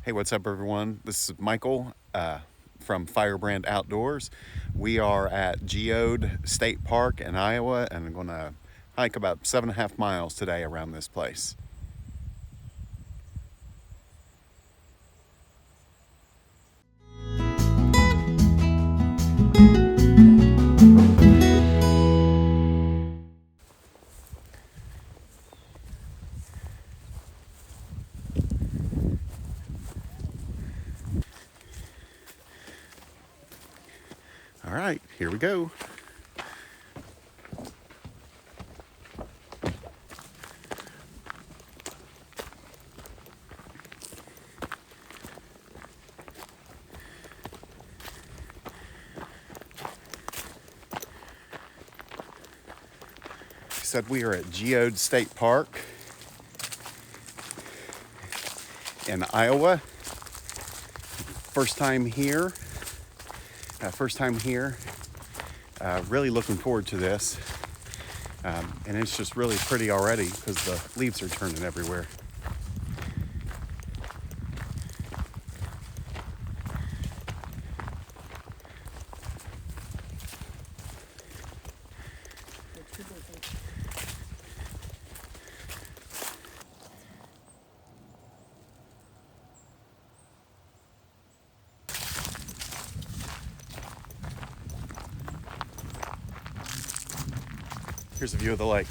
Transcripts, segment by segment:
Hey, what's up, everyone? This is Michael from Firebrand Outdoors. We are at Geode State Park in Iowa, and I'm going to hike about 7.5 miles today around this place. All right, here we go. He said we are at Geode State Park in Iowa. First time here. Really looking forward to this. And it's just really pretty already because the leaves are turning everywhere. Here's a view of the lake.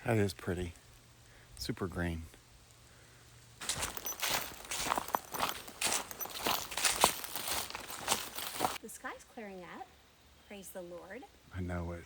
That is pretty. Super green. The sky's clearing up. Praise the Lord. I know it.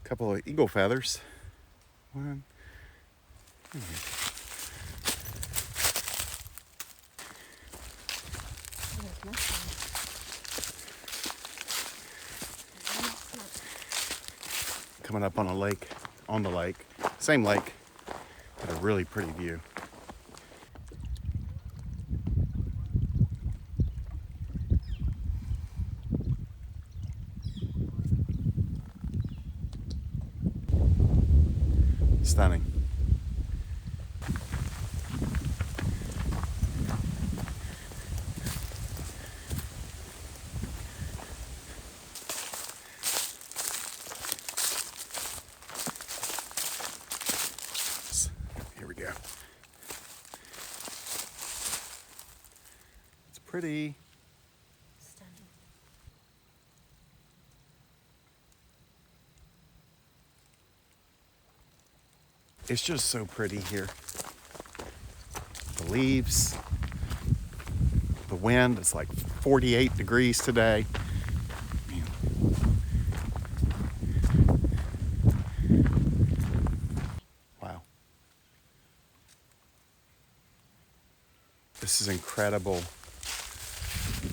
Couple of eagle feathers. One. Coming up on the lake, same lake, but a really pretty view. Stunning. Here we go. It's pretty. Stunning. It's just so pretty here. The leaves, the wind, it's like 48 degrees today. Wow. This is incredible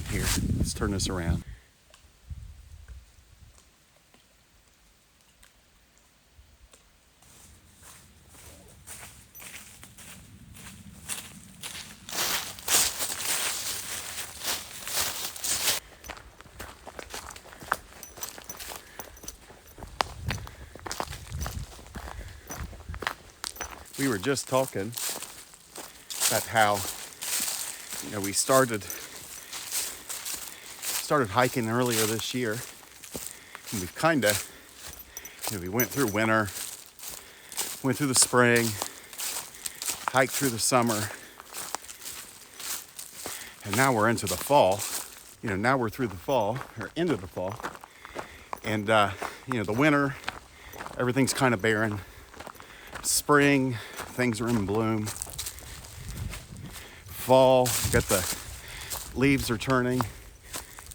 here. Let's turn this around. We were just talking about how, we started hiking earlier this year, and we've kind of, we went through winter, went through the spring, hiked through the summer, and now we're into the fall. Now we're through the fall, or into the fall, and the winter, everything's kind of barren. Spring, things are in bloom. Fall, got the leaves are turning.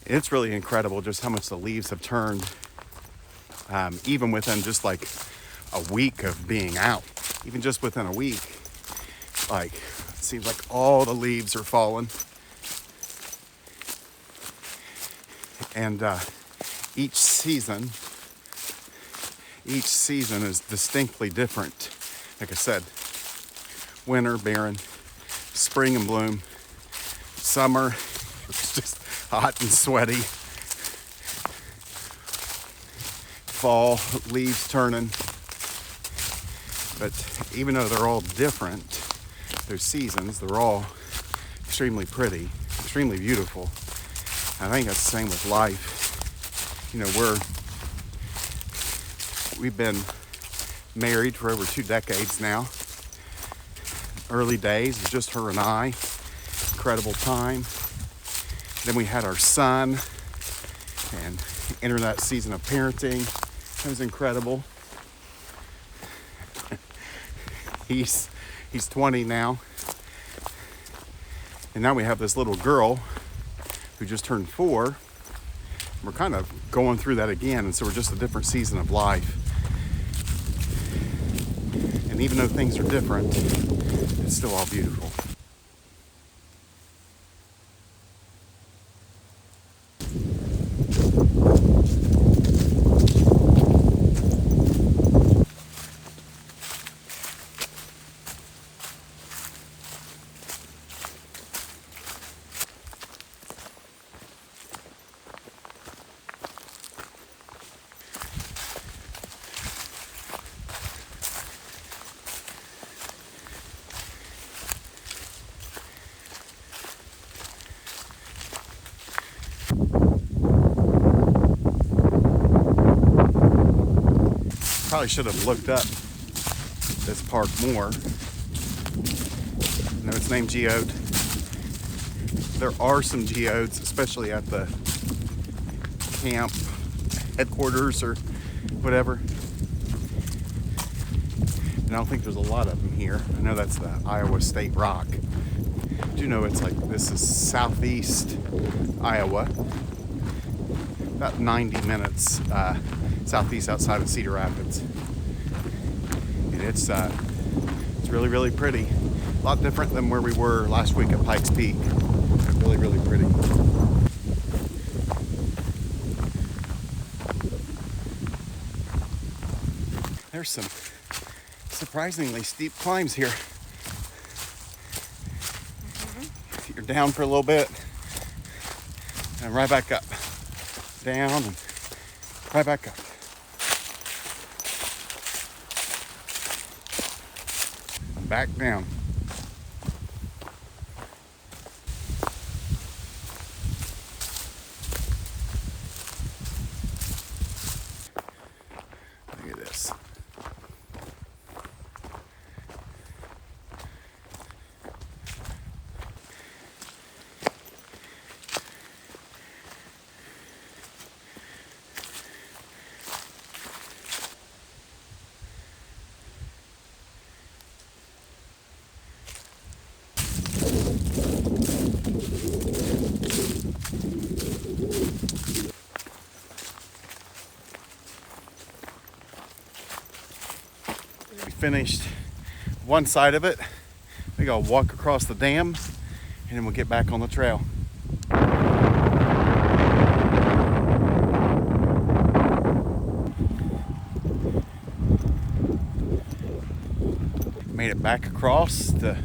It's really incredible just how much the leaves have turned, even within just like a week of being out. Even just within a week, like, it seems like all the leaves are falling. And each season is distinctly different. Like I said, winter, barren, spring in bloom, summer, it's just hot and sweaty, fall, leaves turning. But even though they're all different, those seasons, they're all extremely pretty, extremely beautiful. I think that's the same with life. We've been married for over 2 decades now. Early days, it was just her and I. Incredible time. Then we had our son and entered that season of parenting. It was incredible. He's 20 now. And now we have this little girl who just turned 4. We're kind of going through that again, and so we're just a different season of life. And even though things are different, it's still all beautiful. Probably should have looked up this park more. I know it's named Geode. There are some geodes, especially at the camp headquarters or whatever. And I don't think there's a lot of them here. I know that's the Iowa State Rock. I do know it's like, this is southeast Iowa, about 90 minutes southeast outside of Cedar Rapids. And it's really, really pretty. A lot different than where we were last week at Pikes Peak. Really, really pretty. There's some surprisingly steep climbs here. You're down for a little bit and right back up. Down and right back up. Back down. Look at this. We finished one side of it. We gotta walk across the dam and then we'll get back on the trail. Made it back across the,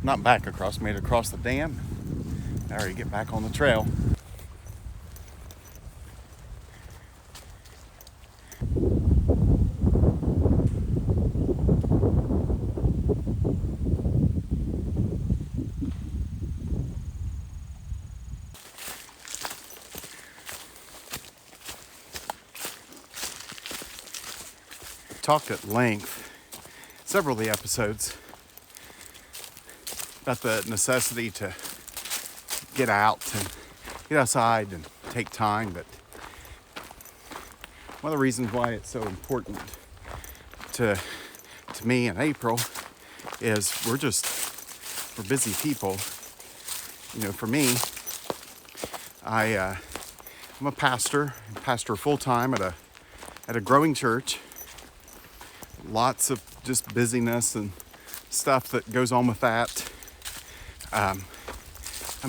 not back across, made it across the dam. Now we get back on the trail. talked at length, several of the episodes, about the necessity to get out and get outside and take time. But one of the reasons why it's so important to me and April is we're busy people. You know, for me, I'm a pastor full time at a growing church. Lots of just busyness and stuff that goes on with that. I'm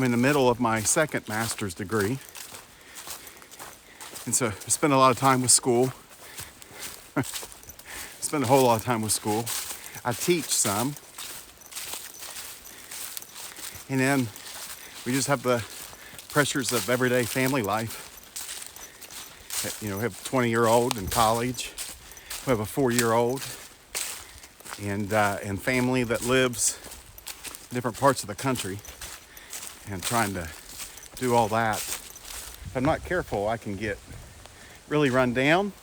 in the middle of my second master's degree, and so I spend a lot of time with school. Spend a whole lot of time with school. I teach some, and then we just have the pressures of everyday family life. You know, we have a 20-year-old in college. We have a 4-year-old, and family that lives in different parts of the country, and trying to do all that. If I'm not careful, I can get really run down,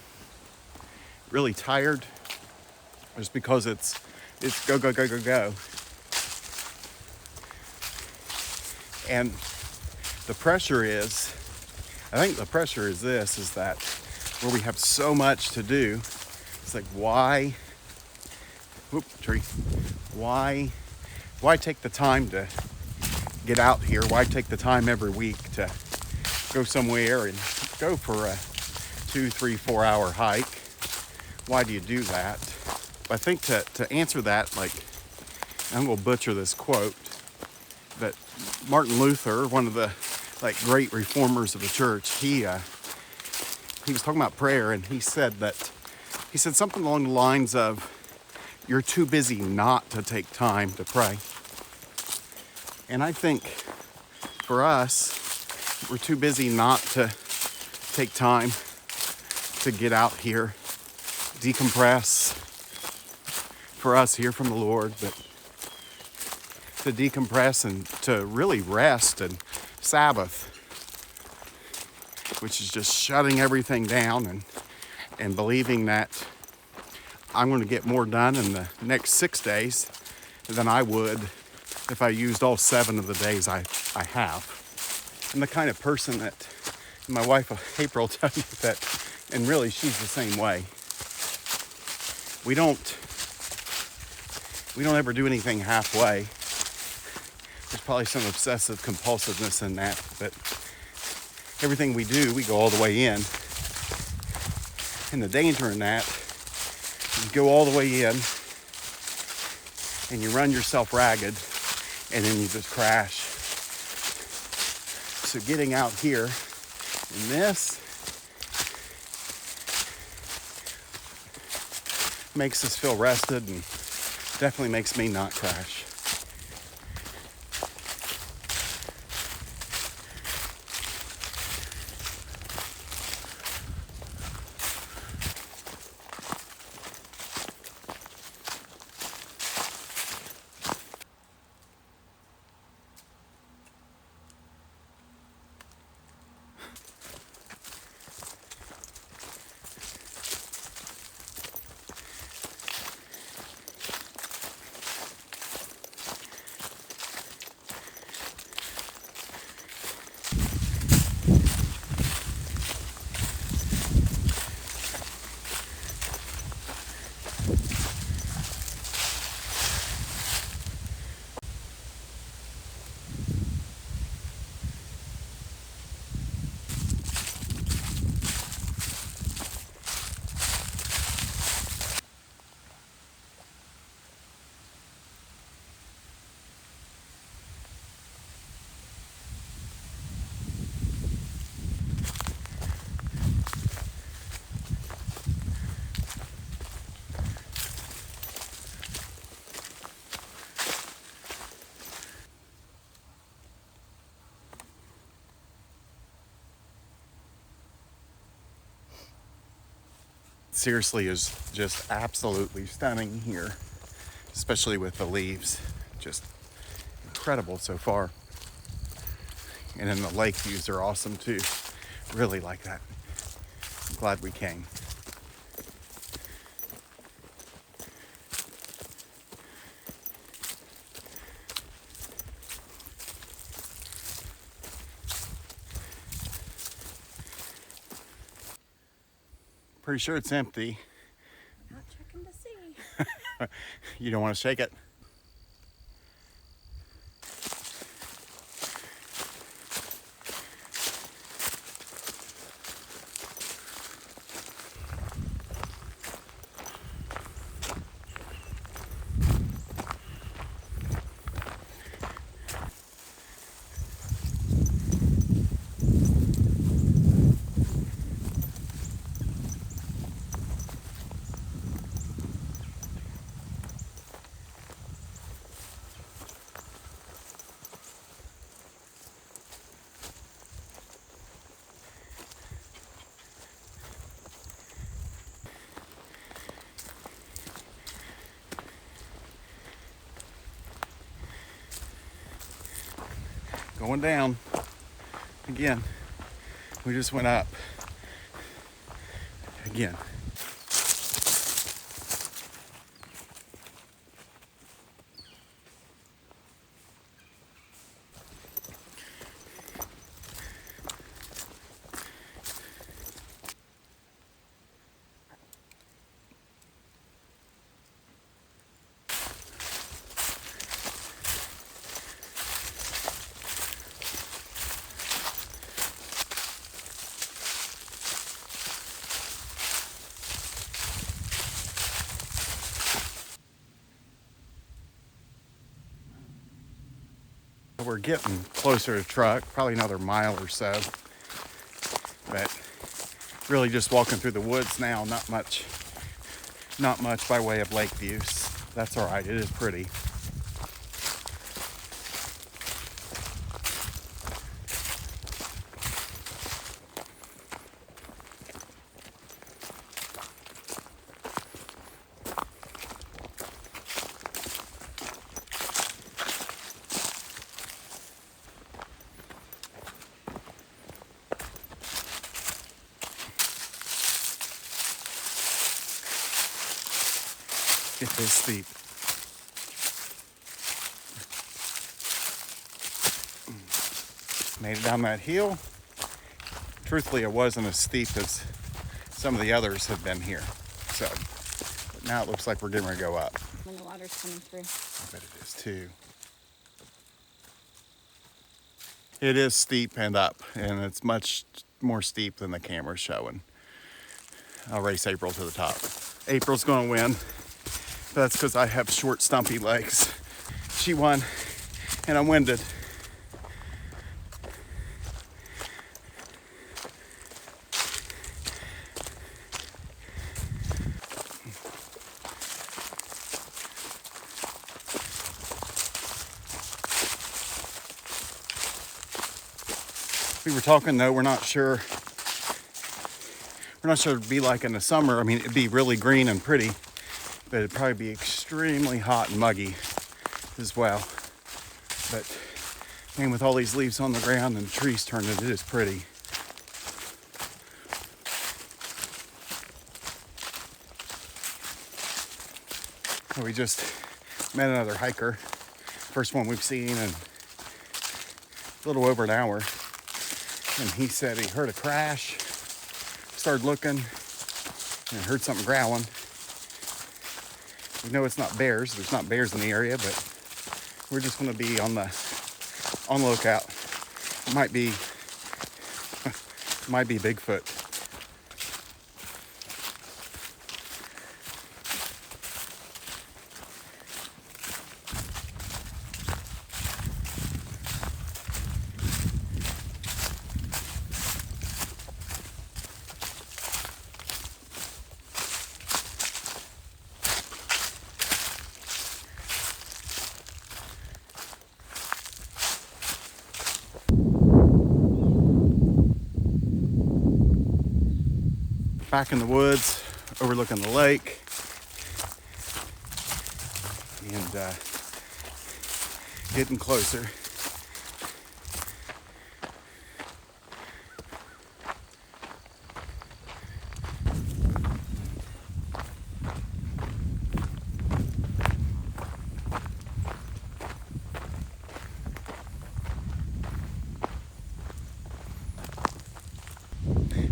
really tired, just because it's go, go, go, go, go. And the pressure is, I think the pressure is this, is that where we have so much to do, it's like, why take the time to get out here? Why take the time every week to go somewhere and go for a 2, 3, 4 hour hike? Why do you do that? I think to answer that, like, I'm going to butcher this quote, but Martin Luther, one of the great reformers of the church, he was talking about prayer, and he said something along the lines of, you're too busy not to take time to pray. And I think for us, we're too busy not to take time to get out here, decompress. For us, hear from the Lord, but to decompress and to really rest and Sabbath, which is just shutting everything down and believing that I'm going to get more done in the next 6 days than I would if I used all 7 of the days I have. I'm the kind of person that my wife April tells me that, and really she's the same way. We don't ever do anything halfway. There's probably some obsessive compulsiveness in that, but everything we do, we go all the way in. And the danger in that, you go all the way in and you run yourself ragged and then you just crash. So getting out here in this makes us feel rested and definitely makes me not crash. Seriously is just absolutely stunning here, especially with the leaves. Just incredible so far. And then the lake views are awesome too. Really like that. I'm glad we came. Pretty sure it's empty. Not checking to see. You don't want to shake it? Going down again. We just went up again. We're getting closer to truck, probably another mile or so, but really just walking through the woods now. Not much by way of lake views. That's all right. It is pretty. It is steep. Made it down that hill. Truthfully, it wasn't as steep as some of the others have been here. So, but now it looks like we're getting ready to go up. When the water's coming through. I bet it is too. It is steep and up, and it's much more steep than the camera's showing. I'll race April to the top. April's gonna win. That's because I have short, stumpy legs. She won, and I'm winded. We were talking though, we're not sure it'd be like in the summer. I mean, it'd be really green and pretty, but it'd probably be extremely hot and muggy as well. But man, with all these leaves on the ground and trees turning, it is pretty. We just met another hiker, first one we've seen in a little over an hour, and he said he heard a crash, started looking, and heard something growling. We know it's not bears. There's not bears in the area, but we're just going to be on the lookout. It might be Bigfoot. Back in the woods, overlooking the lake, and getting closer.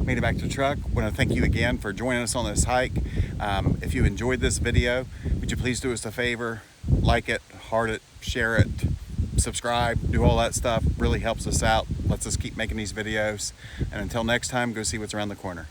Made it back to the truck. I want to thank you again for joining us on this hike. If you enjoyed this video, would you please do us a favor? Like it, heart it, share it, subscribe, do all that stuff. Really helps us out. Lets us keep making these videos. And until next time, go see what's around the corner.